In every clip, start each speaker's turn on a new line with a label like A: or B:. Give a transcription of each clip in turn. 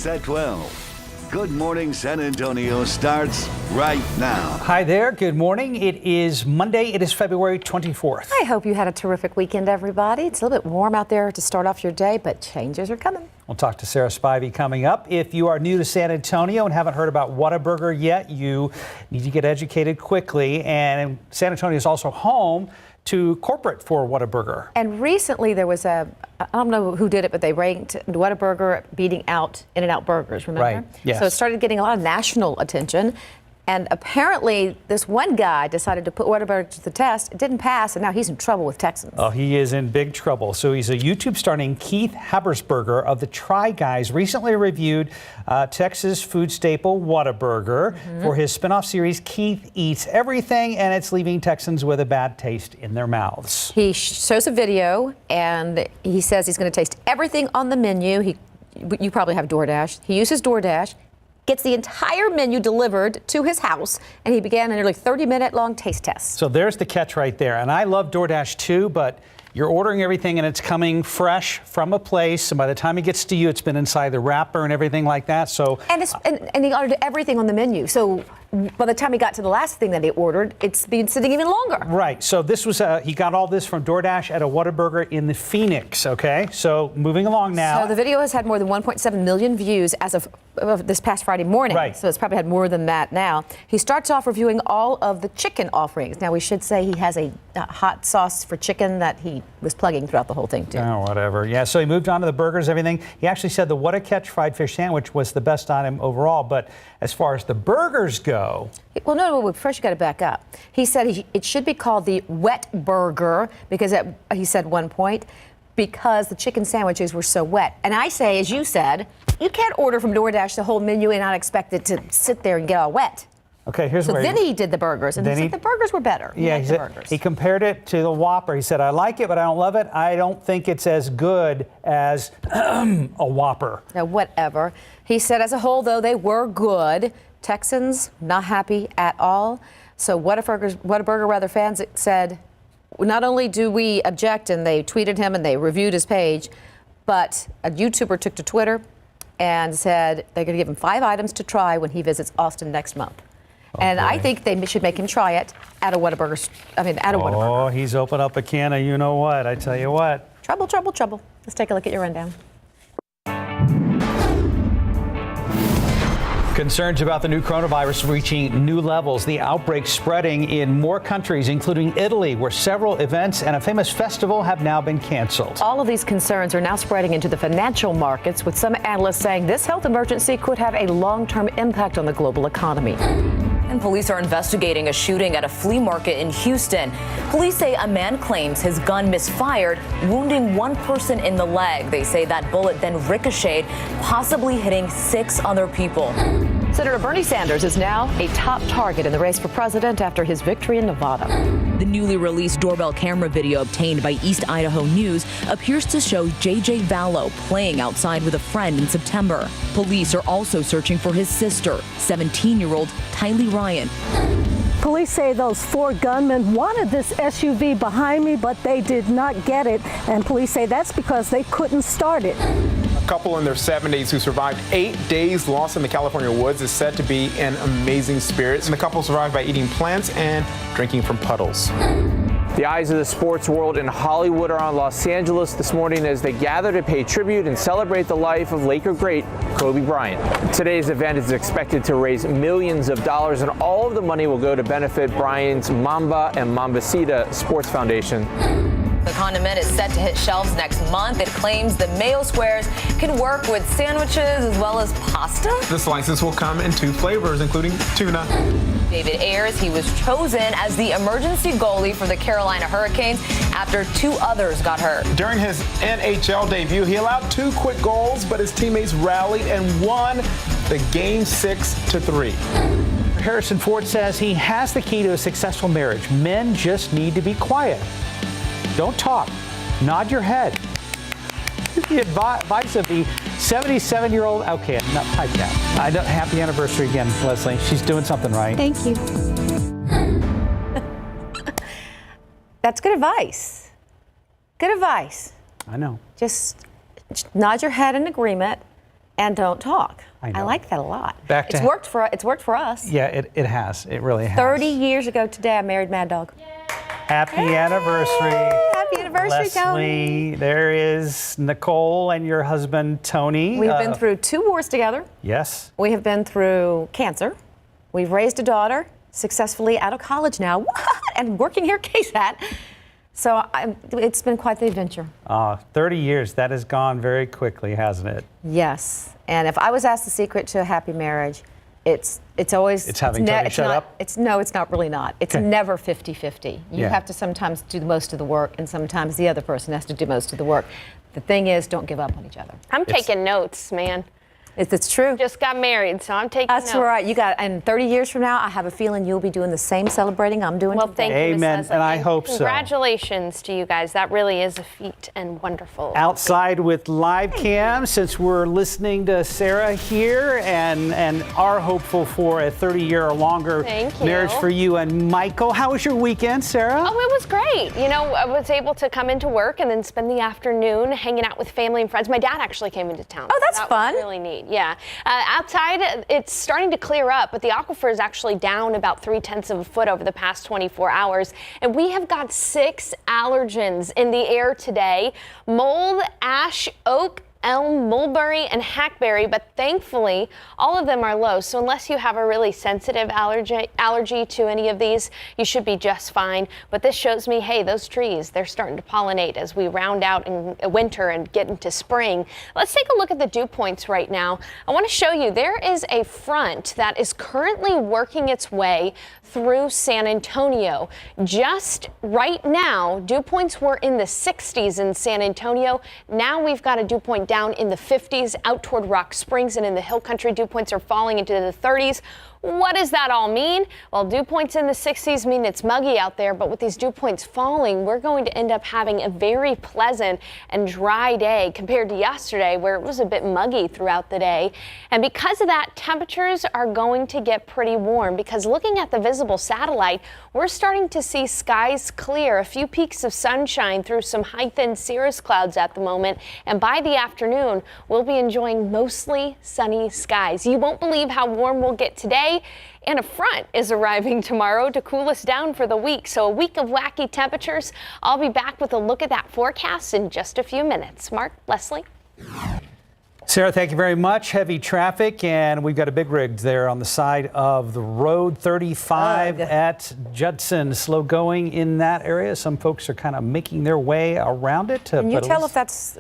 A: Sports at 12. Good Morning San Antonio starts right now.
B: Hi there. Good morning. It is Monday. It is February 24th.
C: I hope you had a terrific weekend, everybody. It's a little bit warm out there to start off your day, but changes are coming.
B: We'll talk to Sarah Spivey coming up. If you are new to San Antonio and haven't heard about Whataburger yet, you need to get educated quickly. And San Antonio is also home to corporate for Whataburger.
C: And recently there was I don't know who did it, but they ranked Whataburger beating out In-N-Out Burgers, remember?
B: Right, yes.
C: So it started getting a lot of national attention. And apparently this one guy decided to put Whataburger to the test. It didn't pass, and now he's in trouble with Texans.
B: Oh, he is in big trouble. So he's a YouTube star named Keith Habersberger of the Try Guys. Recently reviewed Texas food staple Whataburger for his spinoff series Keith Eats Everything, and it's leaving Texans with a bad taste in their mouths.
C: He shows a video, and he says he's going to taste everything on the menu. You probably have DoorDash. He uses DoorDash, gets the entire menu delivered to his house, and he began a nearly 30-minute-long taste test.
B: So there's the catch right there. And I love DoorDash too, but you're ordering everything and it's coming fresh from a place, and by the time it gets to you, it's been inside the wrapper and everything like that. So
C: and he ordered everything on the menu. So by the time he got to the last thing that he ordered, it's been sitting even longer.
B: Right. So this was he got all this from DoorDash at a Whataburger in the Phoenix. Okay. So moving along now.
C: So the video has had more than 1.7 million views as of this past Friday morning.
B: Right.
C: So it's probably had more than that now. He starts off reviewing all of the chicken offerings. Now we should say he has a hot sauce for chicken that he was plugging throughout the whole thing too.
B: Oh, whatever. Yeah. So he moved on to the burgers, everything. He actually said the What a Catch fried fish sandwich was the best on him overall. But as far as the burgers go.
C: Well, no, first you got to back up. He said it should be called the Wet Burger because he said one point, because the chicken sandwiches were so wet. And I say, as you said, you can't order from DoorDash the whole menu and not expect it to sit there and get all wet.
B: Okay, here's
C: so
B: where
C: he did the burgers, and he said the burgers were better.
B: Yeah, he compared it to the Whopper. He said, I like it, but I don't love it. I don't think it's as good as a Whopper.
C: Now, whatever. He said, as a whole, though, they were good. Texans not happy at all. So Whataburger fans said, not only do we object, and they tweeted him and they reviewed his page, but a YouTuber took to Twitter and said they're going to give him 5 items to try when he visits Austin next month. Okay. And I think they should make him try it at a Whataburger.
B: Oh, he's opened up a can of you know what. I tell you what.
C: Trouble, trouble, trouble. Let's take a look at your rundown.
B: Concerns about the new coronavirus reaching new levels. The outbreak spreading in more countries, including Italy, where several events and a famous festival have now been canceled.
C: All of these concerns are now spreading into the financial markets, with some analysts saying this health emergency could have a long-term impact on the global economy.
D: And police are investigating a shooting at a flea market in Houston. Police say a man claims his gun misfired, wounding one person in the leg. They say that bullet then ricocheted, possibly hitting 6 other people.
C: Senator Bernie Sanders is now a top target in the race for president after his victory in Nevada.
D: The newly released doorbell camera video obtained by East Idaho News appears to show J.J. Vallow playing outside with a friend in September. Police are also searching for his sister, 17-year-old Tylee Ryan.
E: Police say those 4 gunmen wanted this SUV behind me, but they did not get it. And police say that's because they couldn't start it.
F: A couple in their 70s who survived 8 days lost in the California woods is said to be in amazing spirits. And the couple survived by eating plants and drinking from puddles.
G: The eyes of the sports world in Hollywood are on Los Angeles this morning as they gather to pay tribute and celebrate the life of Laker great Kobe Bryant. Today's event is expected to raise millions of dollars, and all of the money will go to benefit Bryant's Mamba and Mambacita Sports Foundation.
D: The condiment is set to hit shelves next month. It claims the Mayo Squares can work with sandwiches as well as pasta.
F: The slices will come in 2 flavors, including tuna.
D: David Ayers, he was chosen as the emergency goalie for the Carolina Hurricanes after 2 others got hurt.
F: During his NHL debut, he allowed 2 quick goals, but his teammates rallied and won the game 6-3.
B: Harrison Ford says he has the key to a successful marriage. Men just need to be quiet. Don't talk. Nod your head. The advice of the 77-year-old. Okay, not pipe down. Happy anniversary again, Leslie. She's doing something right.
C: Thank you. That's good advice. Good advice.
B: I know.
C: Just nod your head in agreement. and don't talk.
B: I know.
C: like that a lot.
B: Back
C: it's
B: to-
C: worked for us.
B: Yeah, it has. It really has.
C: 30 years ago today, I married Mad Dog.
B: Happy anniversary.
C: Happy anniversary, Tony.
B: Leslie, there is Nicole and your husband, Tony.
C: We've been through 2 wars together.
B: Yes.
C: We have been through cancer. We've raised a daughter, successfully out of college now, and working here KSAT. So it's been quite the adventure.
B: 30 years, that has gone very quickly, hasn't it?
C: Yes. And if I was asked the secret to a happy marriage, it's always...
B: It's having Tony shut up?
C: It's not really not. It's never 50-50. You have to sometimes do most of the work, and sometimes the other person has to do most of the work. The thing is, don't give up on each other.
H: I'm taking notes, man.
C: It's true.
H: Just got married, so I'm taking notes.
C: That's right. And 30 years from now, I have a feeling you'll be doing the same celebrating I'm doing
H: Well,
C: today.
H: thank you, Ms.
B: Amen,
H: Leslie.
B: and I hope so.
H: Congratulations to you guys. That really is a feat and wonderful.
B: Outside with live cam, since we're listening to Sarah here and are hopeful for a 30-year or longer
H: Thank you.
B: marriage for you and Michael. How was your weekend, Sarah?
H: Oh, it was great. You know, I was able to come into work and then spend the afternoon hanging out with family and friends. My dad actually came into town.
C: Oh, that's
H: so that
C: fun.
H: Was really neat. Yeah. Outside, it's starting to clear up, but the aquifer is actually down about 0.3 of a foot over the past 24 hours. And we have got 6 allergens in the air today: mold, ash, oak, elm, mulberry, and hackberry, but thankfully all of them are low. So unless you have a really sensitive allergy to any of these, you should be just fine. But this shows me, hey, those trees, they're starting to pollinate as we round out in winter and get into spring. Let's take a look at the dew points right now. I want to show you there is a front that is currently working its way through San Antonio. Just right now, dew points were in the 60s in San Antonio. Now we've got a dew point down in the 50s out toward Rock Springs, and in the Hill Country, dew points are falling into the 30s. What does that all mean? Well, dew points in the 60s mean it's muggy out there, but with these dew points falling, we're going to end up having a very pleasant and dry day compared to yesterday, where it was a bit muggy throughout the day. And because of that, temperatures are going to get pretty warm, because looking at the visible satellite, we're starting to see skies clear, a few peaks of sunshine through some high-thin cirrus clouds at the moment. And by the afternoon, we'll be enjoying mostly sunny skies. You won't believe how warm we'll get today. And a front is arriving tomorrow to cool us down for the week. So a week of wacky temperatures. I'll be back with a look at that forecast in just a few minutes. Mark, Leslie.
B: Sarah, thank you very much. Heavy traffic, and we've got a big rig there on the side of the road 35 at Judson. Slow going in that area. Some folks are kind of making their way around it.
C: Can you tell if that's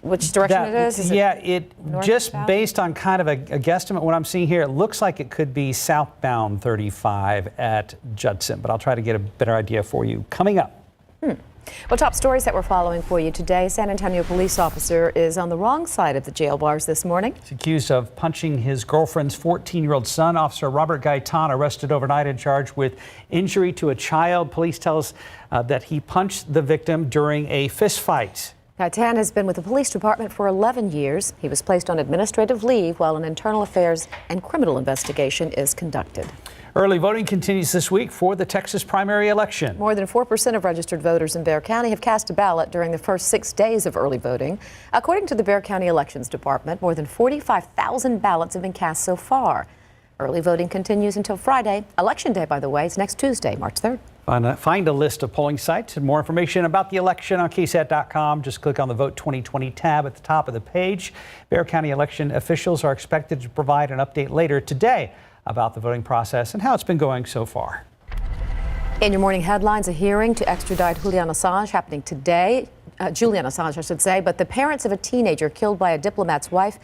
C: which direction it is?
B: It just based on kind of a guesstimate, what I'm seeing here, it looks like it could be southbound 35 at Judson, but I'll try to get a better idea for you coming up.
C: Well, top stories that we're following for you today. San Antonio police officer is on the wrong side of the jail bars this morning.
B: He's accused of punching his girlfriend's 14-year-old son. Officer Robert Gaitan arrested overnight and charged with injury to a child. Police tell us that he punched the victim during a fist fight.
C: Gaitan has been with the police department for 11 years. He was placed on administrative leave while an internal affairs and criminal investigation is conducted.
B: Early voting continues this week for the Texas primary election.
C: More than 4% of registered voters in Bexar County have cast a ballot during the first 6 days of early voting. According to the Bexar County Elections Department, more than 45,000 ballots have been cast so far. Early voting continues until Friday. Election Day, by the way, is next Tuesday, March 3rd.
B: Find a list of polling sites and more information about the election on KSAT.com. Just click on the Vote 2020 tab at the top of the page. Bexar County election officials are expected to provide an update later today about the voting process and how it's been going so far.
C: In your morning headlines, a hearing to extradite Julian Assange happening today. Julian Assange, I should say, but the parents of a teenager killed by a diplomat's wife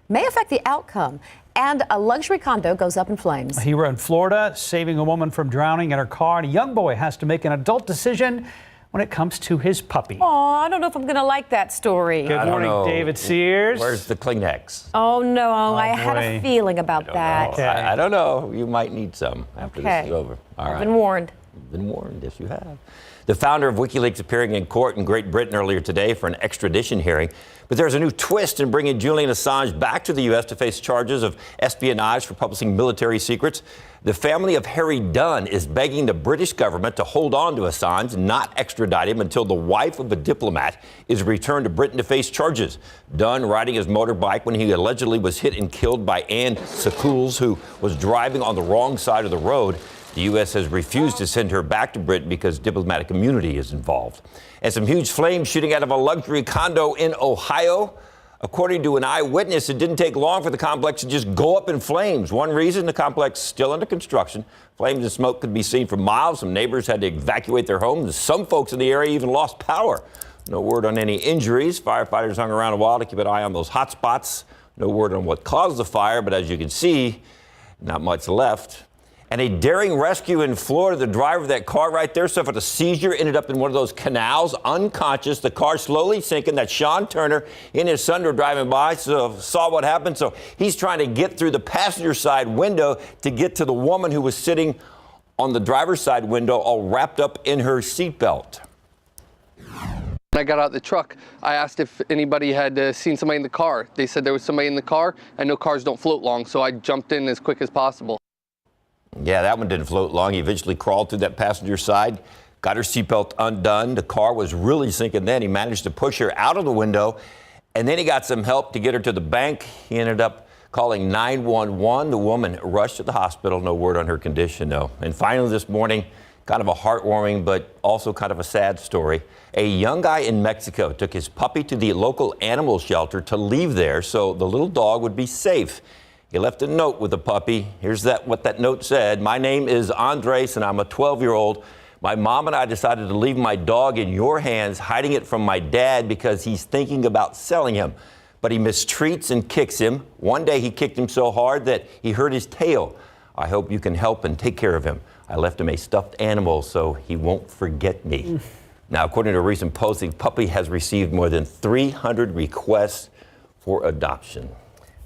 C: may affect the outcome. And a luxury condo goes up in flames.
B: A hero in Florida saving a woman from drowning in her car, and a young boy has to make an adult decision when it comes to his puppy.
C: Oh, I don't know if I'm going to like that story.
B: Good morning, David Sears.
I: Where's the Kleenex?
C: Oh, no, I
B: boy.
C: had a feeling about that.
B: Okay.
I: I don't know. You might need some after this is over. All right.
C: I've been warned.
I: You've been warned. Yes, you have. The founder of WikiLeaks appearing in court in Great Britain earlier today for an extradition hearing. But there's a new twist in bringing Julian Assange back to the U.S. to face charges of espionage for publishing military secrets. The family of Harry Dunn is begging the British government to hold on to Assange, not extradite him until the wife of a diplomat is returned to Britain to face charges. Dunn riding his motorbike when he allegedly was hit and killed by Anne Sakools, who was driving on the wrong side of the road. The U.S. has refused to send her back to Britain because diplomatic immunity is involved. And some huge flames shooting out of a luxury condo in Ohio. According to an eyewitness, it didn't take long for the complex to just go up in flames. One reason, the complex is still under construction. Flames and smoke could be seen for miles. Some neighbors had to evacuate their homes. Some folks in the area even lost power. No word on any injuries. Firefighters hung around a while to keep an eye on those hot spots. No word on what caused the fire, but as you can see, not much left. And a daring rescue in Florida. The driver of that car right there suffered a seizure, ended up in one of those canals, unconscious. The car slowly sinking. That Sean Turner and his son were driving by, so saw what happened. So he's trying to get through the passenger side window to get to the woman who was sitting on the driver's side window, all wrapped up in her seatbelt.
J: I got out of the truck. I asked if anybody had seen somebody in the car. They said there was somebody in the car. I know cars don't float long, so I jumped in as quick as possible.
I: Yeah, that one didn't float long. He eventually crawled through that passenger side, got her seatbelt undone. The car was really sinking then. He managed to push her out of the window, and then he got some help to get her to the bank. He ended up calling 911. The woman rushed to the hospital. No word on her condition, though. And finally this morning, kind of a heartwarming but also kind of a sad story. A young guy in Mexico took his puppy to the local animal shelter to leave there so the little dog would be safe. He left a note with the puppy. Here's what that note said. My name is Andres, and I'm a 12-year-old. My mom and I decided to leave my dog in your hands, hiding it from my dad because he's thinking about selling him. But he mistreats and kicks him. One day he kicked him so hard that he hurt his tail. I hope you can help and take care of him. I left him a stuffed animal so he won't forget me. Now, according to a recent posting, puppy has received more than 300 requests for adoption.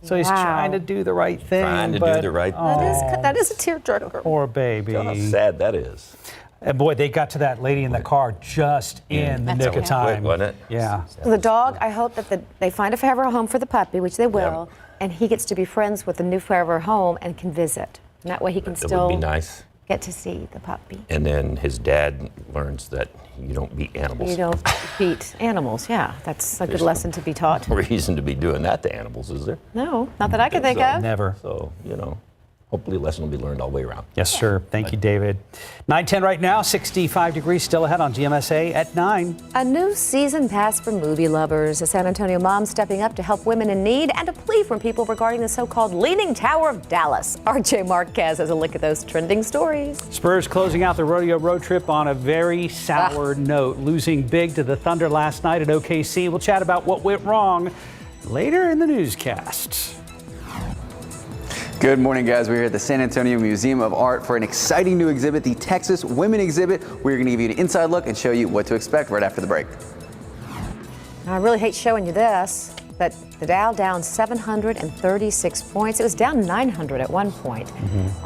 B: So he's trying to do the right thing.
I: Trying to do the right thing.
C: That is a tearjerker.
B: Poor baby.
I: How sad that is.
B: And boy, they got to that lady in the car just in the nick of time.
I: Quick, wasn't it?
B: Yeah.
C: The dog, I hope that they find a forever home for the puppy, which they will, and he gets to be friends with the new forever home and can visit. And that way he can still
I: would be nice.
C: Get to see the puppy.
I: And then his dad learns that you don't beat animals.
C: You don't beat animals, yeah. That's a good lesson to be taught.
I: No reason to be doing that to animals, is there?
C: No, not that I can think of.
B: Never.
I: So, hopefully a lesson will be learned all the way around.
B: Yes, sir. Thank you, David. 9:10 right now, 65 degrees still ahead on GMSA at 9.
C: A new season pass for movie lovers. A San Antonio mom stepping up to help women in need, and a plea from people regarding the so-called Leaning Tower of Dallas. RJ Marquez has a look at those trending stories.
B: Spurs closing out the rodeo road trip on a very sour note, losing big to the Thunder last night at OKC. We'll chat about what went wrong later in the newscast.
K: Good morning, guys. We're here at the San Antonio Museum of Art for an exciting new exhibit, the Texas Women Exhibit. We're going to give you an inside look and show you what to expect right after the break.
C: I really hate showing you this, but the Dow down 736 points. It was down 900 at one point.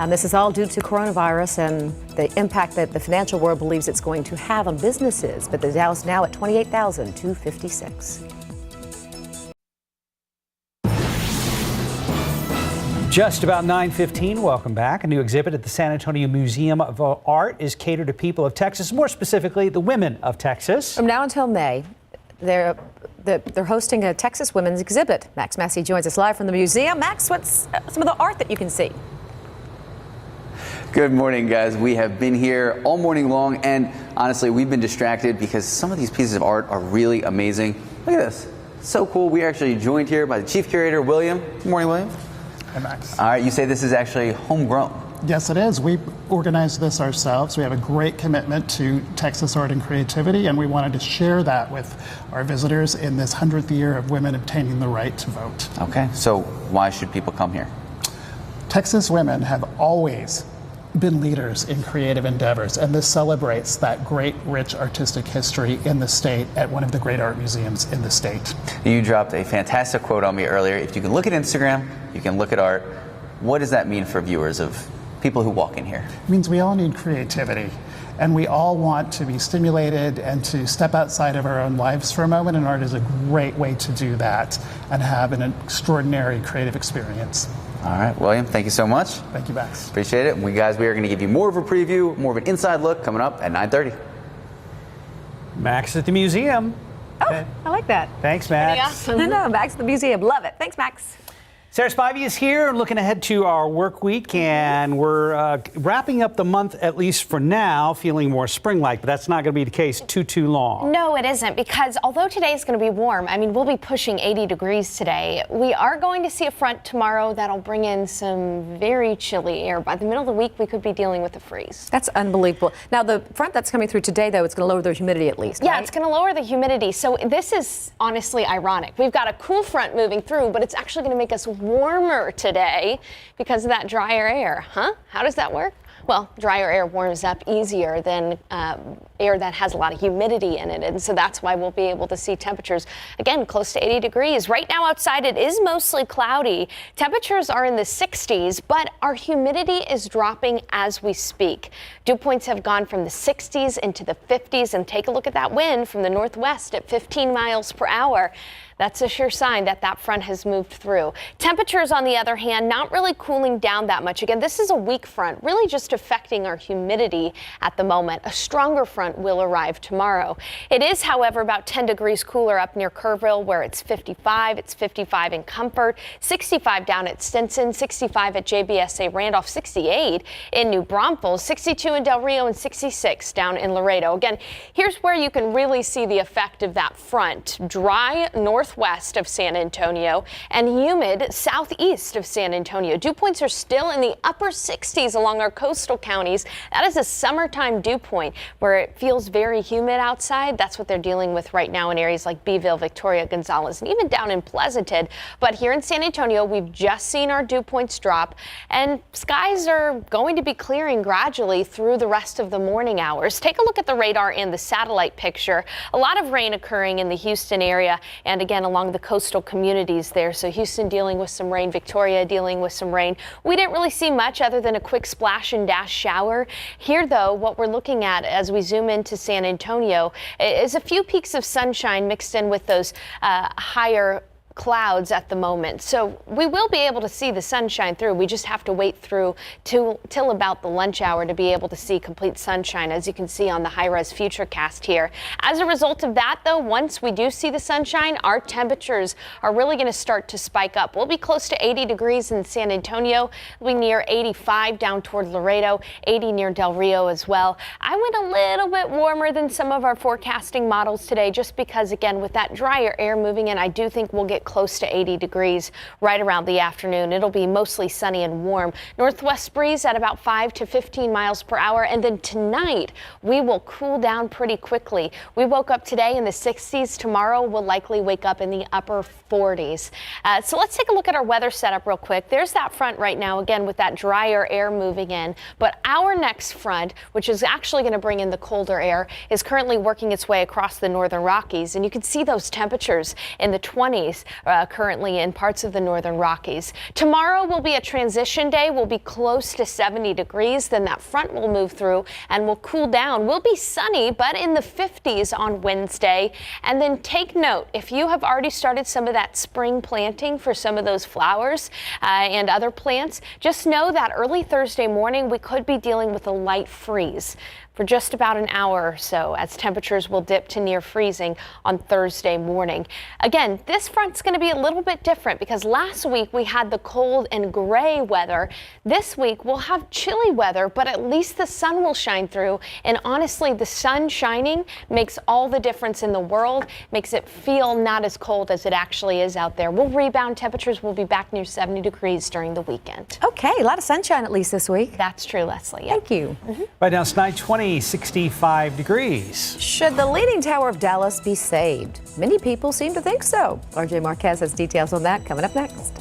C: This is all due to coronavirus and the impact that the financial world believes it's going to have on businesses. But the Dow is now at 28,256.
B: Just about 9:15. Welcome back. A new exhibit at the San Antonio Museum of Art is catered to people of Texas, more specifically the women of Texas.
C: From now until May, they're hosting a Texas women's exhibit. Max Massey joins us live from the museum. Max, what's some of the art that you can see?
K: Good morning, guys. We have been here all morning long, and honestly, we've been distracted because some of these pieces of art are really amazing. Look at this. So cool. We are actually joined here by the chief curator, William. Good morning, William.
L: Hey, Max.
K: All right, you say this is actually homegrown.
L: Yes, it is. We organized this ourselves. We have a great commitment to Texas art and creativity, and we wanted to share that with our visitors in this 100th year of women obtaining the right to vote.
K: Okay, so why should people come here?
L: Texas women have always been leaders in creative endeavors, and this celebrates that great, rich artistic history in the state at one of the great art museums in the state.
K: You dropped a fantastic quote on me earlier. If you can look at Instagram, you can look at art. What does that mean for viewers of people who walk in here?
L: It means we all need creativity. And we all want to be stimulated and to step outside of our own lives for a moment, and art is a great way to do that and have an extraordinary creative experience.
K: All right, William, thank you so much.
L: Thank you, Max.
K: Appreciate it. We are going to give you more of a preview, more of an inside look coming up at 9:30.
B: Max at the museum.
C: Oh, I like that.
B: Thanks, Max.
C: No, Max at the museum. Love it. Thanks, Max.
B: Sarah Spivey is here, looking ahead to our work week, and we're wrapping up the month, at least for now, feeling more spring-like, but that's not going to be the case too long.
H: No, it isn't, because although today is going to be warm, I mean, we'll be pushing 80 degrees today. We are going to see a front tomorrow that'll bring in some very chilly air. By the middle of the week, we could be dealing with a freeze.
C: That's unbelievable. Now, the front that's coming through today, though, it's going to lower the humidity at least,
H: Yeah,
C: right?
H: it's going to lower the humidity. So this is honestly ironic. We've got a cool front moving through, but it's actually going to make us warmer today because of that drier air. How does that work? Well, drier air warms up easier than air that has a lot of humidity in it. And so that's why we'll be able to see temperatures, again, close to 80 degrees. Right now outside, it is mostly cloudy. Temperatures are in the 60s, but our humidity is dropping as we speak. Dew points have gone from the 60s into the 50s. And take a look at that wind from the northwest at 15 miles per hour. That's a sure sign that that front has moved through. Temperatures, on the other hand, not really cooling down that much. Again, this is a weak front, really just affecting our humidity at the moment. A stronger front will arrive tomorrow. It is, however, about 10 degrees cooler up near Kerrville, where it's 55. It's 55 in Comfort, 65 down at Stinson, 65 at GMSA Randolph, 68 in New Braunfels, 62 in Del Rio, and 66 down in Laredo. Again, here's where you can really see the effect of that front. Dry northwest of San Antonio and humid southeast of San Antonio. Dew points are still in the upper 60s along our coastal counties. That is a summertime dew point where it feels very humid outside. That's what they're dealing with right now in areas like Beeville, Victoria, Gonzales, and even down in Pleasanton. But here in San Antonio, we've just seen our dew points drop, and skies are going to be clearing gradually through the rest of the morning hours. Take a look at the radar and the satellite picture. A lot of rain occurring in the Houston area and again along the coastal communities there. So Houston dealing with some rain, Victoria dealing with some rain. We didn't really see much other than a quick splash and dash shower. Here, though, what we're looking at as we zoom into San Antonio is a few peaks of sunshine mixed in with those higher clouds at the moment. So we will be able to see the sunshine through. We just have to wait through till about the lunch hour to be able to see complete sunshine, as you can see on the high-res Futurecast here. As a result of that, though, once we do see the sunshine, our temperatures are really going to start to spike up. We'll be close to 80 degrees in San Antonio. We'll be near 85 down toward Laredo, 80 near Del Rio as well. I went a little bit warmer than some of our forecasting models today, just because, again, with that drier air moving in, I do think we'll get close to 80 degrees right around the afternoon. It'll be mostly sunny and warm. Northwest breeze at about 5 to 15 miles per hour. And then tonight, we will cool down pretty quickly. We woke up today in the 60s. Tomorrow, we'll likely wake up in the upper 40s. So let's take a look at our weather setup real quick. There's that front right now, again, with that drier air moving in. But our next front, which is actually going to bring in the colder air, is currently working its way across the northern Rockies. And you can see those temperatures in the 20s currently in parts of the northern Rockies. Tomorrow will be a transition day. We'll be close to 70 degrees. Then that front will move through and will cool down. We'll be sunny, but in the 50s on Wednesday. And then take note, if you have already started some of that spring planting for some of those flowers and other plants, just know that early Thursday morning we could be dealing with a light freeze for just about an hour or so, as temperatures will dip to near freezing on Thursday morning. Again, this front's going to be a little bit different because last week we had the cold and gray weather. This week we'll have chilly weather, but at least the sun will shine through. And honestly, the sun shining makes all the difference in the world, makes it feel not as cold as it actually is out there. We'll rebound. Temperatures will be back near 70 degrees during the weekend.
C: Okay, a lot of sunshine at least this week.
H: That's true, Leslie.
C: Thank you.
B: Right now it's 9:20. 65 degrees.
C: Should the Leaning Tower of Dallas be saved? Many people seem to think so. RJ Marquez has details on that coming up next.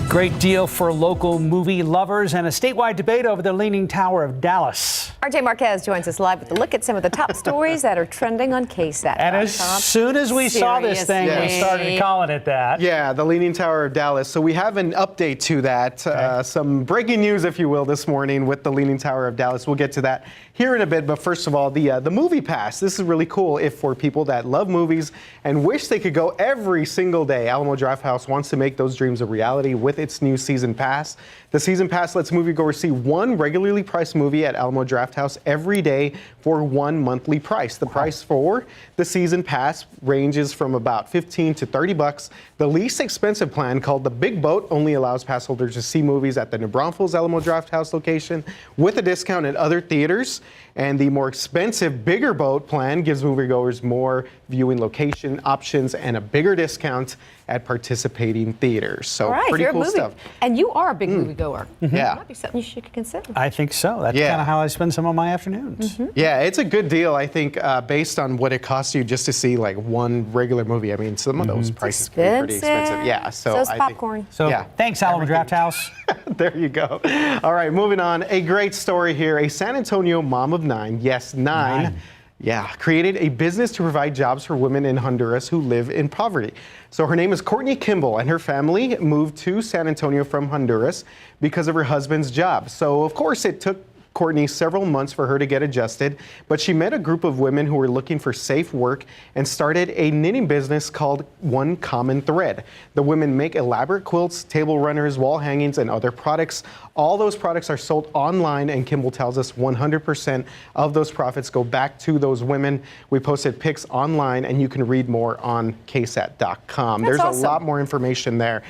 B: Great deal for local movie lovers and a statewide debate over the Leaning Tower of Dallas.
C: RJ Marquez joins us live with a look at some of the top stories that are trending on KSAT.
B: And as soon as we saw this thing, we started calling it that.
M: Yeah, the Leaning Tower of Dallas. So we have an update to that. Some breaking news, if you will, this morning with the Leaning Tower of Dallas. We'll get to that here in a bit. But first of all, the movie pass. This is really cool if for people that love movies and wish they could go every single day. Alamo Drafthouse wants to make those dreams a reality with its new season pass. The season pass lets moviegoers see one regularly priced movie at Alamo Drafthouse every day for one monthly price. The price for the season pass ranges from about $15 to $30. The least expensive plan, called the Big Boat, only allows pass holders to see movies at the New Braunfels Alamo Drafthouse location with a discount at other theaters. And the more expensive Bigger Boat plan gives moviegoers more viewing location options and a bigger discount at participating theaters. So pretty cool stuff.
C: And you are a big moviegoer.
M: Yeah.
C: Might be something you should consider.
B: I think so. That's kind of how I spend some of my afternoons.
M: Yeah, it's a good deal, I think, based on what it costs you just to see like one regular movie. I mean, some of those prices can be pretty expensive. Yeah, so
C: it's
M: I
C: popcorn.
B: So thanks, Alamo Drafthouse.
M: There you go. All right, moving on. A great story here. A San Antonio mom of 9, yes, 9. Yeah, created a business to provide jobs for women in Honduras who live in poverty. So her name is Courtney Kimball, and her family moved to San Antonio from Honduras because of her husband's job. So, of course, it took Courtney several months for her to get adjusted, but she met a group of women who were looking for safe work and started a knitting business called One Common Thread. The women make elaborate quilts, table runners, wall hangings, and other products. All those products are sold online, and Kimball tells us 100% of those profits go back to those women. We posted pics online, and you can read more on ksat.com. There's a lot more information there.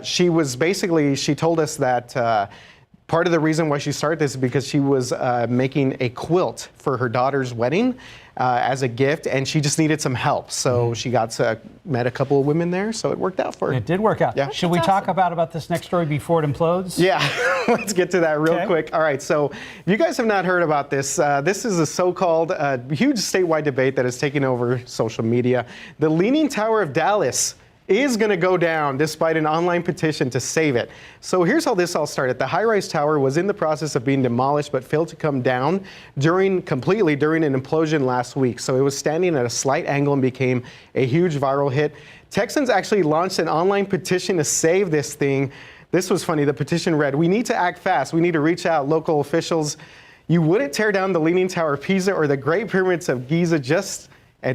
M: She told us that part of the reason why she started this is because she was making a quilt for her daughter's wedding as a gift, and she just needed some help. So she met a couple of women there, so it worked out for her.
B: It did work out.
M: Yeah.
B: Should we talk about this next story before it implodes?
M: Yeah, let's get to that real quick. All right, so if you guys have not heard about this, this is a so-called huge statewide debate that is taking over social media. The Leaning Tower of Dallas is going to go down despite an online petition to save it. So here's how this all started. The high-rise tower was in the process of being demolished but failed to come down completely during an implosion last week. So it was standing at a slight angle and became a huge viral hit. Texans actually launched an online petition to save this thing. This was funny. The petition read, "We need to act fast. We need to reach out local officials. You wouldn't tear down the Leaning Tower of Pisa or the Great Pyramids of Giza just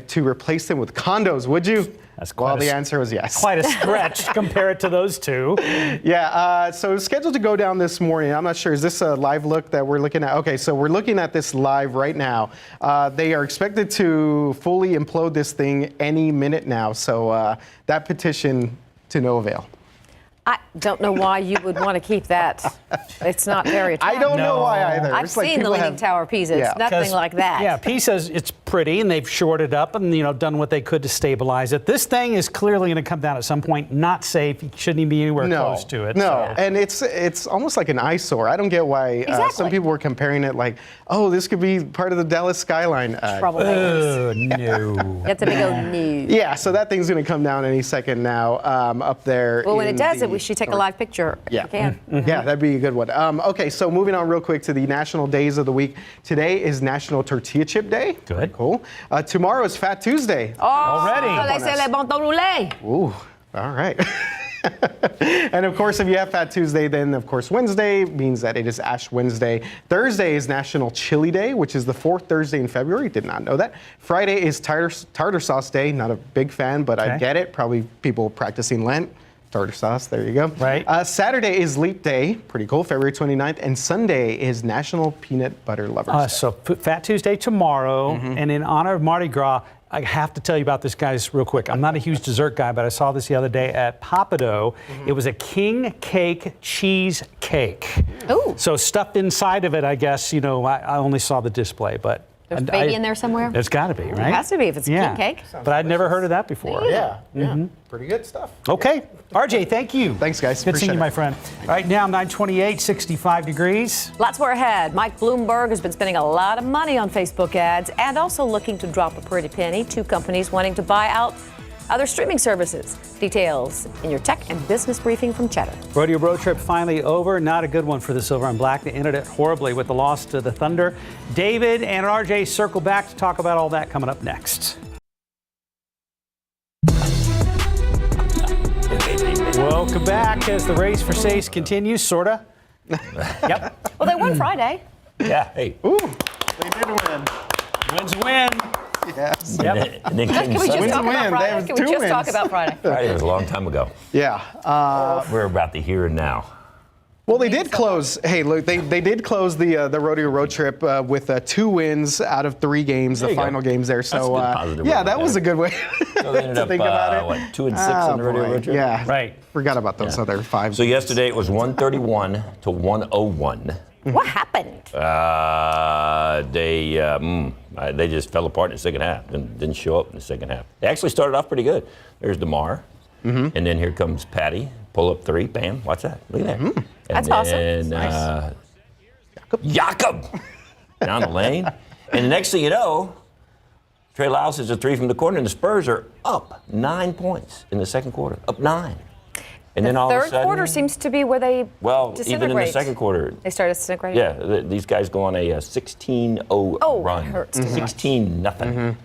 M: to replace them with condos, would you?" Well, the answer was yes.
B: Quite a stretch compared to those two.
M: Yeah, so it's scheduled to go down this morning. I'm not sure. Is this a live look that we're looking at? Okay, so we're looking at this live right now. They are expected to fully implode this thing any minute now. So that petition to no avail.
C: I don't know why you would want to keep that. It's not very attractive.
M: I don't know why either.
C: I've seen the Leaning Tower of Pisa. It's nothing like that.
B: Yeah, Pisa's, it's pretty, and they've shored it up and done what they could to stabilize it. This thing is clearly going to come down at some point. Not safe. You shouldn't even be anywhere close to it.
M: No, and it's almost like an eyesore. I don't get why some people were comparing it like, oh, this could be part of the Dallas skyline.
C: Troublemakers.
B: No.
C: That's a big old no.
M: Yeah, so that thing's going to come down any second now up there.
C: Well, when it does we should take a live picture if we can.
M: Yeah, that'd be a good one. Okay, so moving on real quick to the national days of the week. Today is National Tortilla Chip Day.
B: Good.
M: Cool. Tomorrow is Fat Tuesday.
C: Oh,
B: already.
C: They say le bon ton roulé.
M: Ooh, all right. And of course, if you have Fat Tuesday, then of course Wednesday means that it is Ash Wednesday. Thursday is National Chili Day, which is the 4th Thursday in February. Did not know that. Friday is Tartar Sauce Day. Not a big fan, but I get it. Probably people practicing Lent. Tartar sauce, there you go.
B: Right.
M: Saturday is Leap Day, pretty cool, February 29th, and Sunday is National Peanut Butter Lovers Day.
B: So Fat Tuesday tomorrow, and in honor of Mardi Gras, I have to tell you about this, guys, real quick. I'm not a huge dessert guy, but I saw this the other day at Papado. It was a king cake cheese cake.
C: Ooh.
B: So stuffed inside of it, I guess, I only saw the display, but
C: there's a baby in there somewhere?
B: There's got to be, right?
C: It has to be if it's king cake.
B: But I'd never heard of that before.
M: Yeah. Pretty good stuff.
B: Okay. RJ, thank you.
M: Thanks, guys.
B: Good seeing you, my friend. All right, now 9:28, 65 degrees.
C: Lots more ahead. Mike Bloomberg has been spending a lot of money on Facebook ads and also looking to drop a pretty penny. 2 companies wanting to buy out other streaming services. Details in your tech and business briefing from Cheddar.
B: Rodeo road trip finally over. Not a good one for the Silver and Black. They ended it horribly with the loss to the Thunder. David and RJ circle back to talk about all that coming up next. Welcome back as the race for Sace continues, sorta. Yep.
C: Well, they won Friday.
I: Yeah, hey.
M: Ooh, they did win.
B: Win's a win.
M: Yes.
B: Yep.
I: And then came
C: Can we just
I: Sunday.
C: talk about Friday?
M: They
C: Can we
M: have
C: just
M: two
C: talk
M: wins.
C: about Friday?
I: Friday was a long time ago.
M: Yeah.
I: We're about the here and now.
M: Well, they did close. Hey, look, they did close the rodeo road trip with 2 wins out of 3 games, the
I: There you go.
M: final games there. So
I: That's a good positive
M: yeah,
I: way
M: that
I: to
M: was
I: look
M: a good way
I: So they ended
M: to
I: up,
M: think about it.
I: what, 2 and 6 on the rodeo
M: boy.
I: road trip?
M: Yeah,
B: Right.
M: Forgot about those other 5.
I: So yesterday it was 131 to 101.
C: What happened?
I: They just fell apart in the second half and didn't show up in the second half. They actually started off pretty good. There's DeMar, and then here comes Patty. Pull up 3, bam, watch that. Look at that. And
C: That's awesome.
I: then,
M: Nice.
I: Jakob down the lane. And the next thing you know, Trey Lyles hits a 3 from the corner, and the Spurs are up 9 points in the second quarter. Up 9. And then all of a
C: Third
I: sudden,
C: quarter seems to be where they
I: well,
C: disintegrate.
I: even in the second quarter,
C: They started disintegrating?
I: yeah, these guys go on a 16-0 run.
C: It hurts to watch.
I: 16-0.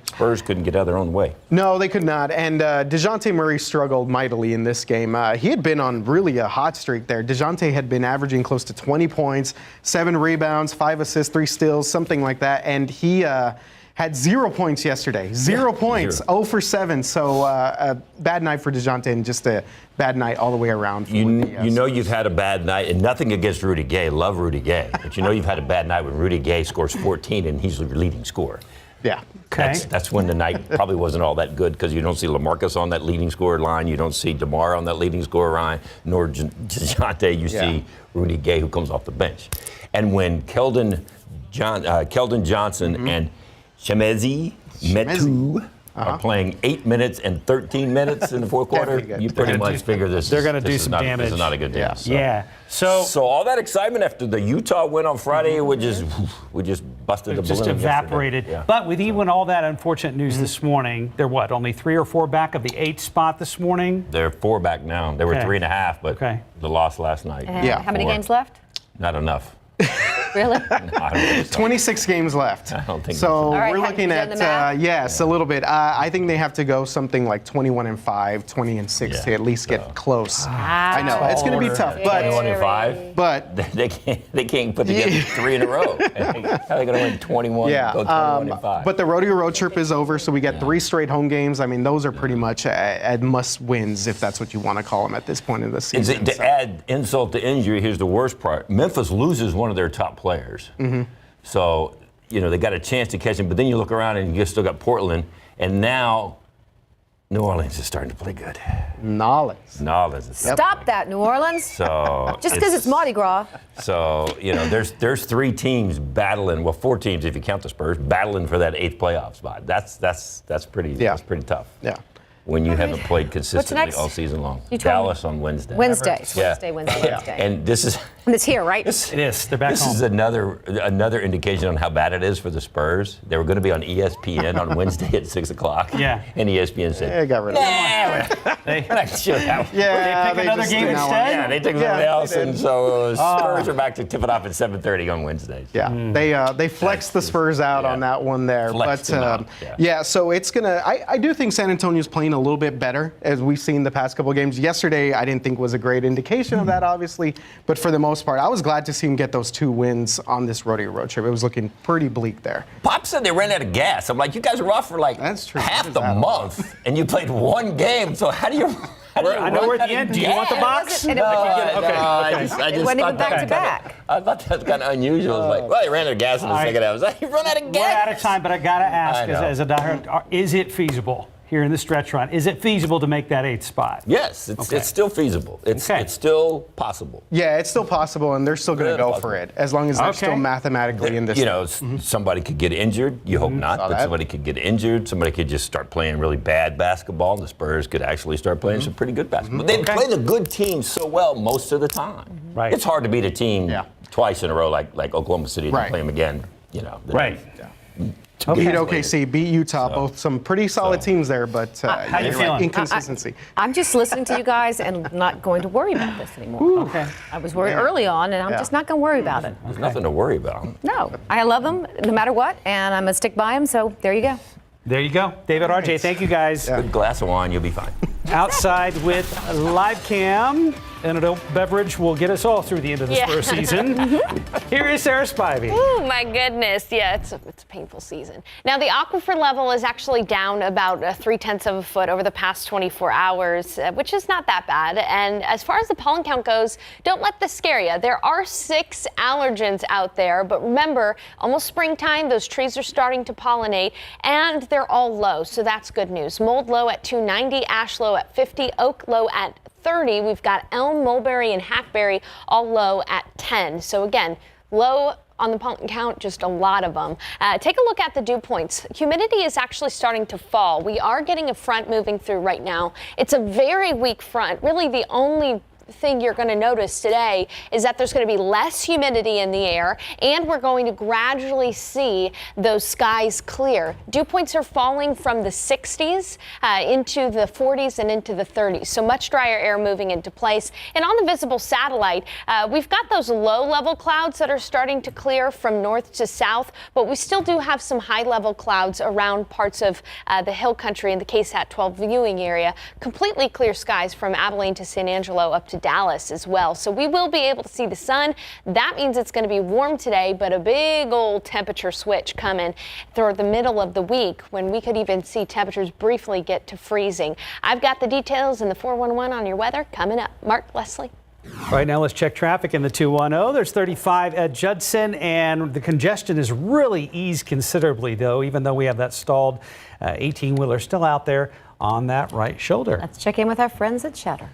I: Spurs couldn't get out of their own way.
M: No, they could not. And DeJounte Murray struggled mightily in this game. He had been on really a hot streak there. DeJounte had been averaging close to 20 points, 7 rebounds, 5 assists, 3 steals, something like that. And he had 0 points yesterday. 0 points, 0 for 7. So a bad night for DeJounte and just a bad night all the way around. For
I: You know you've had a bad night, and nothing against Rudy Gay. Love Rudy Gay. But you know you've had a bad night when Rudy Gay scores 14 and he's the leading scorer.
M: Yeah.
B: Okay.
I: That's when the night probably wasn't all that good because you don't see LaMarcus on that leading scorer line. You don't see DeMar on that leading scorer line, nor DeJounte. You see Rudy Gay who comes off the bench. And when Keldon Johnson and Shemezi Metu are playing 8 minutes and 13 minutes in the fourth quarter, you pretty much figure
B: they're gonna do some damage.
I: This is not a good deal.
B: Yeah. So
I: all that excitement after the Utah win on Friday, we just busted the balloon.
B: just evaporated.
I: yesterday. Yeah.
B: But with even all that unfortunate news this morning, they're what, only 3 or 4 back of the 8th spot this morning?
I: They're 4 back now. They were
B: Okay.
I: 3.5, but the loss last night.
C: And how many
I: 4.
C: games left?
I: Not enough.
C: Really?
I: No, I don't think so.
M: 26 games left.
I: I don't think
M: so.
C: All right,
M: We're
C: have
M: looking
C: you done
M: at
C: the math?
M: yes, a little bit. I think they have to go something like 21-5, 20-6 to at least get close. I know it's going to be tough, but
I: 21-5.
M: But
I: they can't put together 3 in a row. How are they going to win 21?
M: yeah,
I: Go 21-5.
M: but the rodeo road trip is over, so we get 3 straight home games. I mean, those are pretty much at must wins, if that's what you want to call them at this point in the season.
I: To add insult to injury, here's the worst part. Memphis loses one of their top players. So, they got a chance to catch him, but then you look around and you still got Portland, and now New Orleans is starting to play good.
M: Knowledge.
C: Stop that, New Orleans.
I: So
C: Just because it's Mardi Gras.
I: So, there's 3 teams battling, 4 teams if you count the Spurs, battling for that 8th playoff spot. That's pretty tough.
M: Yeah.
I: When you haven't played consistently
C: next?
I: all season long.
C: You told
I: Dallas on Wednesday.
C: Wednesday.
I: Yeah.
C: Wednesday.
I: And this is
C: And it's here, right?
B: It is. They're back
I: This
B: home.
I: is another indication on how bad it is for the Spurs. They were going to be on ESPN on Wednesday at 6 o'clock.
B: Yeah.
I: And ESPN said,
M: Yeah, got rid of
B: They
I: we're not sure how.
M: Yeah,
B: pick another
M: just
B: game
M: did not
B: instead?
I: Yeah, they took
M: Yeah,
I: something else,
M: they did.
I: and so Spurs are back to tip it off at 7:30 on Wednesdays.
M: Yeah, they flexed the Spurs out on that one there.
I: Flexed
M: But
I: them out,
M: yeah, so it's gonna. I do think San Antonio's playing a little bit better as we've seen the past couple of games. Yesterday, I didn't think was a great indication of that, obviously, but for the most part, I was glad to see him get those 2 wins on this rodeo road trip. It was looking pretty bleak there.
I: Pop said they ran out of gas. I'm like, you guys were off for like
M: That's true.
I: half
M: What is
I: the
M: that
I: month, and you played 1 game. So how do you?
B: I know we're at the end. Do you want the box?
C: And it wasn't-
I: I
C: It
I: just
C: wasn't even
I: thought that
C: back to
I: was
C: back.
I: I thought that was kind of unusual. It's like, well, they ran out of gas in the second half. I was like, you run out of
B: We're
I: gas.
B: out of time, but I got to ask,
I: I know.
B: as a diehard, is it feasible here in the stretch run? Is it feasible to make that 8th spot?
I: Yes, it's still feasible. It's still possible.
M: Yeah, it's still possible, and they're still going to go for it as long as they're still
B: Okay.
M: mathematically in this.
I: Somebody could get injured. You hope not, but somebody could get injured. Somebody could just start playing really bad basketball. The Spurs could actually start playing some pretty good basketball. They play the good teams so well most of the time.
B: Right.
I: It's hard to beat a team twice in a row like Oklahoma City. They
M: Right.
I: play them again.
B: Right.
M: Beat OKC, beat Utah, both some pretty solid teams there, but
B: how you feeling?
M: Inconsistency.
C: I'm just listening to you guys and not going to worry about this anymore.
B: Okay.
C: I was worried early on, and I'm just not going to worry about it.
I: There's nothing to worry about.
C: No, I love them no matter what, and I'm going to stick by them, so there you go.
B: There you go. David, RJ, thank you guys.
I: Good glass of wine, you'll be fine.
B: Outside with live cam and adult beverage will get us all through the end of the Spurs season. Here is Sarah Spivey.
H: Oh my goodness. Yeah, it's a painful season. Now the aquifer level is actually down about 0.3 of a foot over the past 24 hours, which is not that bad. And as far as the pollen count goes, don't let this scare you. There are 6 allergens out there, but remember, almost springtime, those trees are starting to pollinate and they're all low. So that's good news. Mold low at 290, ash low at 50, oak low at 30. We've got elm, mulberry, and hackberry all low at 10. So again, low on the pollen count, just a lot of them. Take a look at the dew points. Humidity is actually starting to fall. We are getting a front moving through right now. It's a very weak front. Really the only thing you're going to notice today is that there's going to be less humidity in the air, and we're going to gradually see those skies clear. Dew points are falling from the 60s into the 40s and into the 30s, so much drier air moving into place. And on the visible satellite, we've got those low-level clouds that are starting to clear from north to south, but we still do have some high-level clouds around parts of the hill country in the KSAT 12 viewing area. Completely clear skies from Abilene to San Angelo up to Dallas as well. So we will be able to see the sun. That means it's going to be warm today, but a big old temperature switch coming through the middle of the week when we could even see temperatures briefly get to freezing. I've got the details in the 411 on your weather coming up. Mark, Leslie.
B: Right now, let's check traffic in the 210. There's 35 at Judson, and the congestion has really eased considerably, though, even though we have that stalled 18-wheeler still out there on that right shoulder.
C: Let's check in with our friends at Cheddar.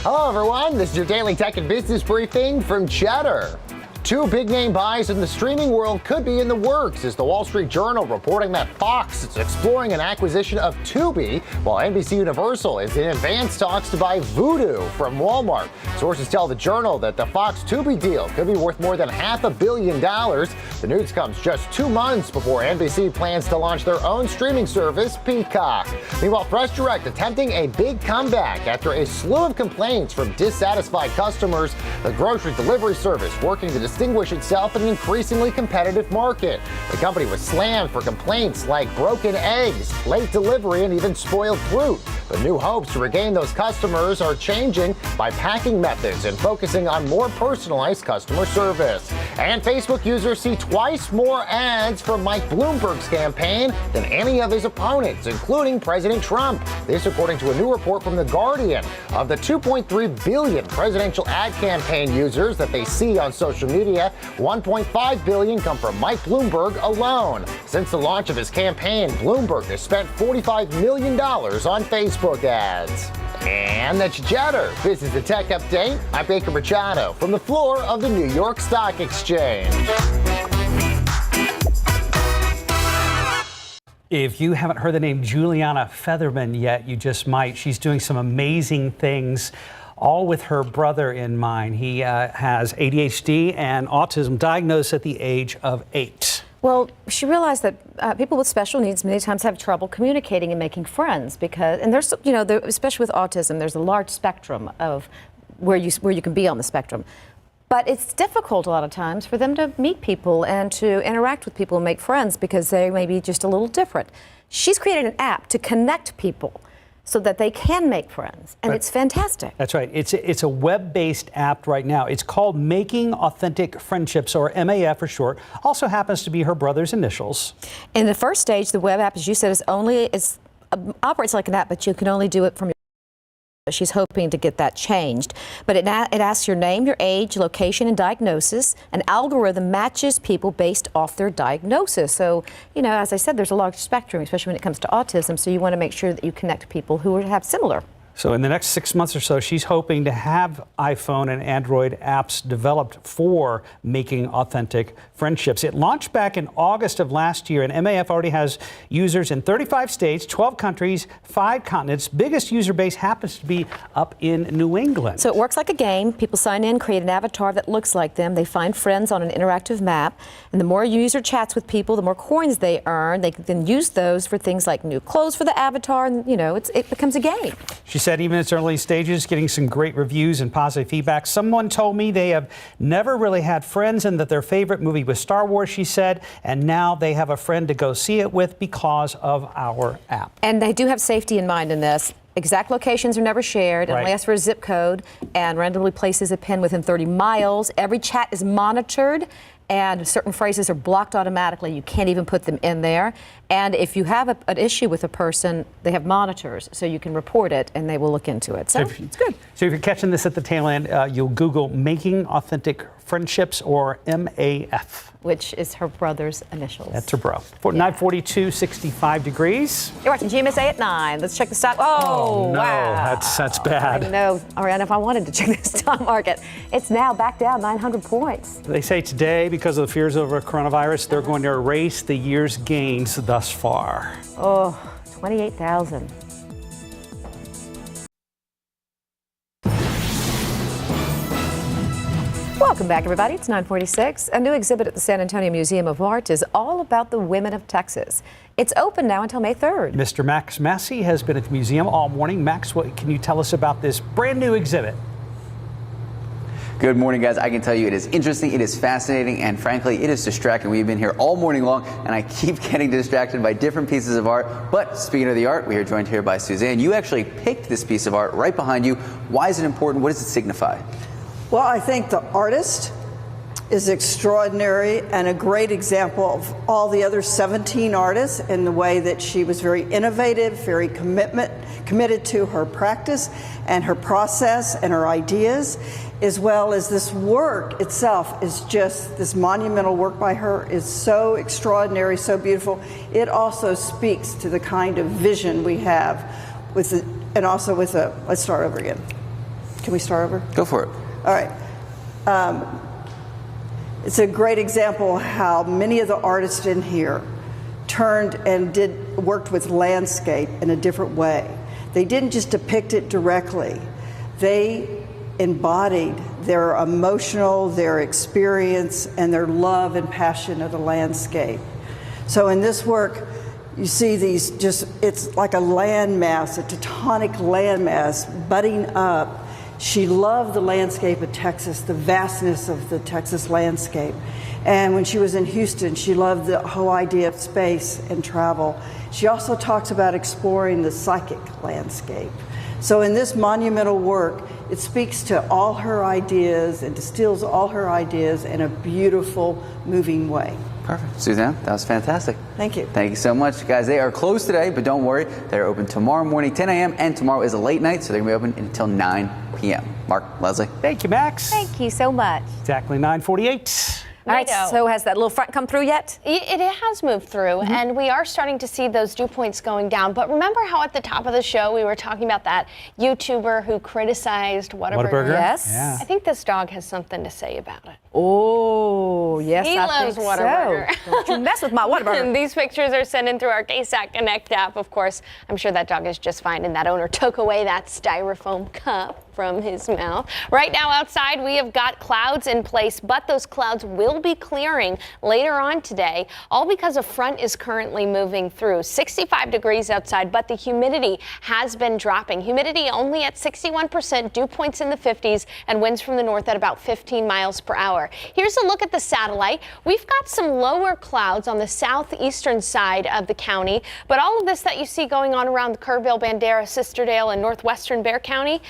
N: Hello, everyone. This is your daily tech and business briefing from Cheddar. 2 big-name buys in the streaming world could be in the works, as the Wall Street Journal reporting that Fox is exploring an acquisition of Tubi, while NBC Universal is in advanced talks to buy Vudu from Walmart. Sources tell the Journal that the Fox-Tubi deal could be worth more than $500 million. The news comes just 2 months before NBC plans to launch their own streaming service, Peacock. Meanwhile, Fresh Direct attempting a big comeback after a slew of complaints from dissatisfied customers. The grocery delivery service working to distinguish itself in an increasingly competitive market. The company was slammed for complaints like broken eggs, late delivery, and even spoiled fruit. But new hopes to regain those customers are changing by packing methods and focusing on more personalized customer service. And Facebook users see twice more ads from Mike Bloomberg's campaign than any of his opponents, including President Trump. This according to a new report from The Guardian. Of the 2.3 billion presidential ad campaign users that they see on social media, 1.5 billion come from Mike Bloomberg alone. Since the launch of his campaign, Bloomberg has spent $45 million on Facebook ads. And that's Cheddar. This is the Tech Update. I'm Baker Machado from the floor of the New York Stock Exchange.
B: If you haven't heard the name Juliana Featherman yet, you just might. She's doing some amazing things, all with her brother in mind. He has ADHD and autism, diagnosed at the age of 8.
C: Well, she realized that people with special needs many times have trouble communicating and making friends because, and there's, you know, especially with autism, there's a large spectrum of where you can be on the spectrum. But it's difficult a lot of times for them to meet people and to interact with people and make friends because they may be just a little different. She's created an app to connect people so that they can make friends, and it's fantastic.
B: That's right. It's a web-based app right now. It's called Making Authentic Friendships, or MAF for short. Also happens to be her brother's initials.
C: In the first stage, the web app, as you said, operates like an app, but you can only do it from your. She's hoping to get that changed. But it asks your name, your age, location, and diagnosis. An algorithm matches people based off their diagnosis. So, you know, as I said, there's a large spectrum, especially when it comes to autism. So you want to make sure that you connect people who have similar.
B: So in the next 6 months or so, she's hoping to have iPhone and Android apps developed for making authentic friendships. It launched back in August of last year, and MAF already has users in 35 states, 12 countries, 5 continents. Biggest user base happens to be up in New England.
C: So it works like a game. People sign in, create an avatar that looks like them. They find friends on an interactive map. And the more a user chats with people, the more coins they earn. They can then use those for things like new clothes for the avatar. And, you know, it becomes a game.
B: She said even in its early stages, getting some great reviews and positive feedback. Someone told me they have never really had friends and that their favorite movie was Star Wars, she said, and now they have a friend to go see it with because of our app.
C: And they do have safety in mind in this. Exact locations are never shared. It only asks for a zip code and randomly places a pin within 30 miles. Every chat is monitored, and certain phrases are blocked automatically. You can't even put them in there. And if you have an issue with a person, they have monitors, so you can report it, and they will look into it. So it's good.
B: So if you're catching this at the tail end, you'll Google Making Authentic Friendships, or MAF.
C: Which is her brother's initials.
B: That's her bro. 9:42, 65 degrees.
C: You're watching GMSA at 9. Let's check the stock. Oh,
B: no,
C: wow.
B: that's bad.
C: I know. All right, if I wanted to check the stock market, it's now back down 900 points.
B: They say today, because of the fears over coronavirus, they're going to erase the year's gains thus far.
C: Oh, 28,000. Welcome back, everybody. It's 9:46. A new exhibit at the San Antonio Museum of Art is all about the women of Texas. It's open now until May 3rd.
B: Mr. Max Massey has been at the museum all morning. Max, what can you tell us about this brand new exhibit?
K: Good morning, guys. I can tell you it is interesting, it is fascinating, and frankly, it is distracting. We've been here all morning long, and I keep getting distracted by different pieces of art. But speaking of the art, we are joined here by Suzanne. You actually picked this piece of art right behind you. Why is it important? What does it signify?
O: Well, I think the artist is extraordinary and a great example of all the other 17 artists in the way that she was very innovative, very committed to her practice and her process and her ideas, as well as this work itself is just, this monumental work by her is so extraordinary, so beautiful. It also speaks to the kind of vision we have with the, and also with a, let's start over again. Can we start over?
K: Go for it.
O: All right. It's a great example how many of the artists in here turned and worked with landscape in a different way. They didn't just depict it directly. They embodied their emotional, their experience, and their love and passion of the landscape. So in this work, you see these it's like a landmass, a tectonic landmass budding up. She loved the landscape of Texas, the vastness of the Texas landscape. And when she was in Houston, she loved the whole idea of space and travel. She also talks about exploring the psychic landscape. So in this monumental work, it speaks to all her ideas and distills all her ideas in a beautiful, moving way.
K: Perfect. Suzanne, that was fantastic.
O: Thank you.
K: Thank you so much. Guys, they are closed today, but don't worry. They're open tomorrow morning, 10 a.m., and tomorrow is a late night, so they're going to be open until 9 p.m. Mark, Leslie.
B: Thank you, Max.
C: Thank you so much.
B: Exactly 9:48.
C: All right, so has that little front come through yet?
H: It has moved through, and we are starting to see those dew points going down. But remember how at the top of the show we were talking about that YouTuber who criticized Whataburger?
C: Yes.
B: Yeah.
H: I think this dog has something to say about it.
C: Oh, yes,
H: He loves
C: think
H: Whataburger.
C: so. Don't you mess with my Whataburger.
H: And these pictures are sent in through our KSAT Connect app. Of course, I'm sure that dog is just fine, and that owner took away that styrofoam cup from his mouth. Right now outside, we have got clouds in place, but those clouds will be clearing later on today, all because a front is currently moving through. 65 degrees outside, but the humidity has been dropping. Humidity only at 61%, dew points in the 50s, and winds from the north at about 15 miles per hour. Here's a look at the satellite. We've got some lower clouds on the southeastern side of the county, but all of this that you see going on around the Kerrville, Bandera, Sisterdale, and northwestern Bexar County,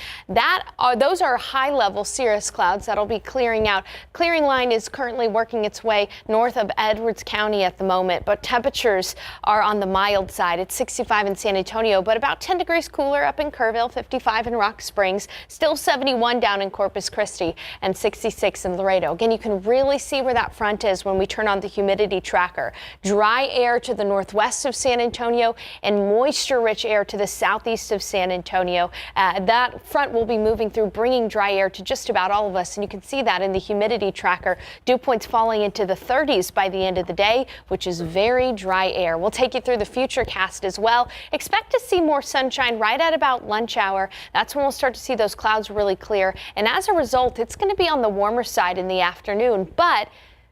H: those are high-level cirrus clouds that'll be clearing out. Clearing line is currently working its way north of Edwards County at the moment, but temperatures are on the mild side. It's 65 in San Antonio, but about 10 degrees cooler up in Kerrville, 55 in Rock Springs, still 71 down in Corpus Christi, and 66 in Laredo. Again, and you can really see where that front is when we turn on the humidity tracker. Dry air to the northwest of San Antonio and moisture-rich air to the southeast of San Antonio. That front will be moving through, bringing dry air to just about all of us, and you can see that in the humidity tracker. Dew points falling into the 30s by the end of the day, which is very dry air. We'll take you through the futurecast as well. Expect to see more sunshine right at about lunch hour. That's when we'll start to see those clouds really clear, and as a result, it's going to be on the warmer side in the afternoon, but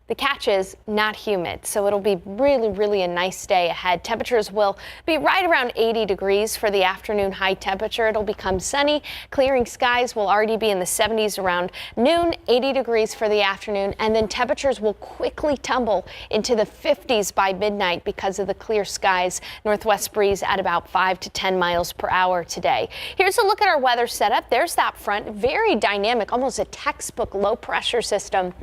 H: the catch is not humid, so it'll be really a nice day ahead. Temperatures will be right around 80 degrees for the afternoon high temperature. It'll become sunny. Clearing skies will already be in the 70s around noon, 80 degrees for the afternoon, and then temperatures will quickly tumble into the 50s by midnight because of the clear skies. Northwest breeze at about 5 to 10 miles per hour today. Here's a look at our weather setup. There's that front, very dynamic, almost a textbook low pressure system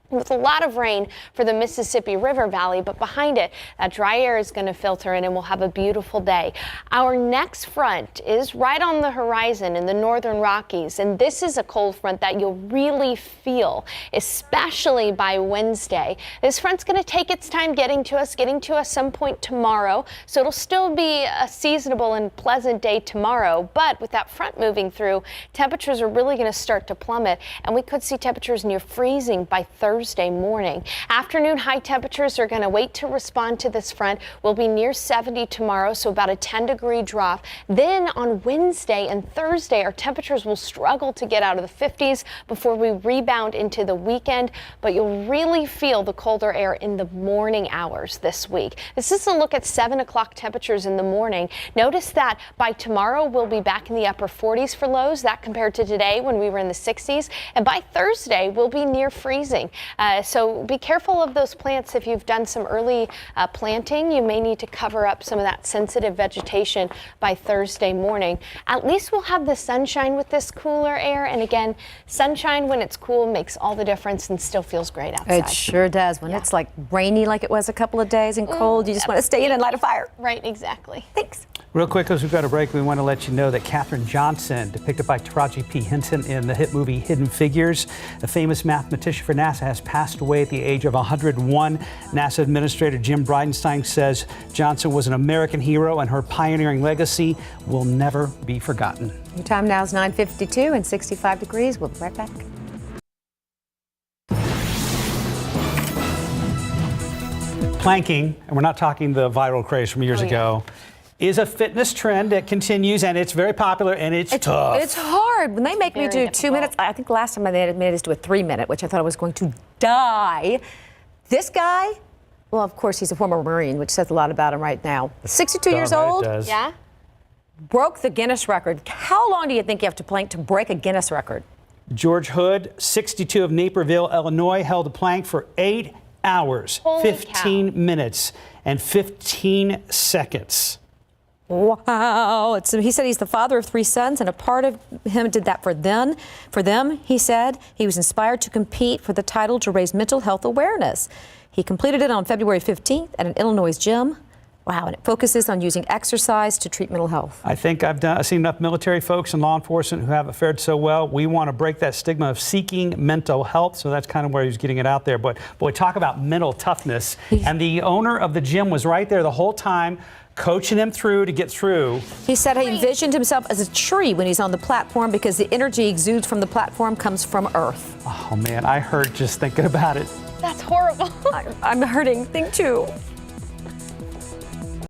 H: with a lot of rain for the Mississippi River Valley, but behind it, that dry air is going to filter in and we'll have a beautiful day. Our next front is right on the horizon in the northern Rockies, and this is a cold front that you'll really feel, especially by Wednesday. This front's going to take its time getting to us some point tomorrow, so it'll still be a seasonable and pleasant day tomorrow, but with that front moving through, temperatures are really going to start to plummet, and we could see temperatures near freezing by Thursday morning. Afternoon high temperatures are going to wait to respond to this front. We'll be near 70 tomorrow, so about a 10-degree drop. Then on Wednesday and Thursday, our temperatures will struggle to get out of the 50s before we rebound into the weekend, but you'll really feel the colder air in the morning hours this week. This is a look at 7 o'clock temperatures in the morning. Notice that by tomorrow, we'll be back in the upper 40s for lows, that compared to today when we were in the 60s, and by Thursday, we'll be near freezing. So be careful of those plants. If you've done some early planting, you may need to cover up some of that sensitive vegetation by Thursday morning. At least we'll have the sunshine with this cooler air. And again, sunshine when it's cool makes all the difference and still feels great outside.
C: It sure does. When it's like rainy like it was a couple of days and cold, you just want to stay in and light a fire.
H: Right, exactly.
C: Thanks.
B: Real quick, as we've got a break, we want to let you know that Katherine Johnson, depicted by Taraji P. Henson in the hit movie Hidden Figures, a famous mathematician for NASA, has passed away at the age of 101. NASA Administrator Jim Bridenstine says Johnson was an American hero and her pioneering legacy will never be forgotten.
C: Your time now is 9:52 and 65 degrees. We'll be right back.
B: Planking, and we're not talking the viral craze from years ago, is a fitness trend that continues, and it's very popular, and it's tough.
C: It's hard. When they make me do 2 minutes, I think last time they made us do a 3-minute, which I thought I was going to die. This guy, well, of course, he's a former Marine, which says a lot about him right now. 62 years old.
H: Yeah.
C: Broke the Guinness record. How long do you think you have to plank to break a Guinness record?
B: George Hood, 62 of Naperville, Illinois, held a plank for 8 hours, 15 minutes, and 15 seconds.
C: Wow. He said he's the father of 3 sons, and a part of him did that for them. For them, he said, he was inspired to compete for the title to raise mental health awareness. He completed it on February 15th at an Illinois gym. Wow, and it focuses on using exercise to treat mental health.
B: I think I've seen enough military folks and law enforcement who haven't fared so well. We want to break that stigma of seeking mental health, so that's kind of where he's getting it out there. But boy, talk about mental toughness. And the owner of the gym was right there the whole time, coaching him through to get through.
C: He said he envisioned himself as a tree when he's on the platform because the energy exudes from the platform comes from Earth.
B: Oh man, I hurt just thinking about it.
H: That's horrible.
C: I'm hurting. Think too.